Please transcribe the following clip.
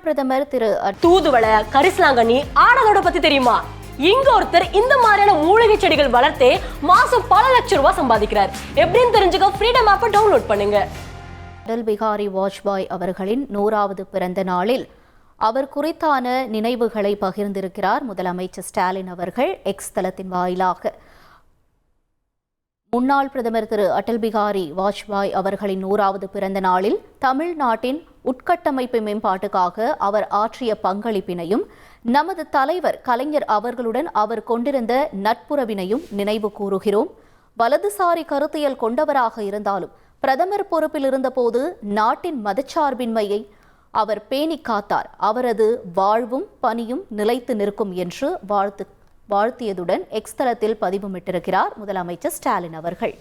பிரதமர் திரு தூதுவளை கரிசலாங்கண்ணி ஆனதோட பத்தி தெரியுமா? இங்க ஒருத்தர் இந்த மாதிரியான மூலிகை செடிகள் வளர்த்தே மாசம் பல லட்சம் ரூபாய் சம்பாதிக்கிறார். எப்படின்னு தெரிஞ்சுக்க ஃப்ரீடம் ஆப்பை டவுன்லோட் பண்ணுங்க. அடல் பிகாரி வாஜ்பாய் அவர்களின் 100வது பிறந்த நாளில் அவர் குறித்தான நினைவுகளை பகிர்ந்திருக்கிறார் முதலமைச்சர் ஸ்டாலின் அவர்கள் எக்ஸ் தளத்தின் வாயிலாக. முன்னாள் பிரதமர் திரு அடல் பிகாரி வாஜ்பாய் அவர்களின் 100வது பிறந்த நாளில் தமிழ்நாட்டின் உட்கட்டமைப்பு மேம்பாட்டுக்காக அவர் ஆற்றிய பங்களிப்பினையும் நமது தலைவர் கலைஞர் அவர்களுடன் அவர் கொண்டிருந்த நட்புறவினையும் நினைவு கூறுகிறோம். வலதுசாரி கருத்தியல் கொண்டவராக இருந்தாலும் பிரதமர் பொறுப்பில் இருந்தபோது நாட்டின் மதச்சார்பின்மையை அவர் பேணி காத்தார். அவரது வாழ்வும் பணியும் நிலைத்து நிற்கும் என்று வாழ்த்தியதுடன் எக்ஸ் தளத்தில் பதிவுமிட்டிருக்கிறார் முதலமைச்சர் ஸ்டாலின் அவர்கள்.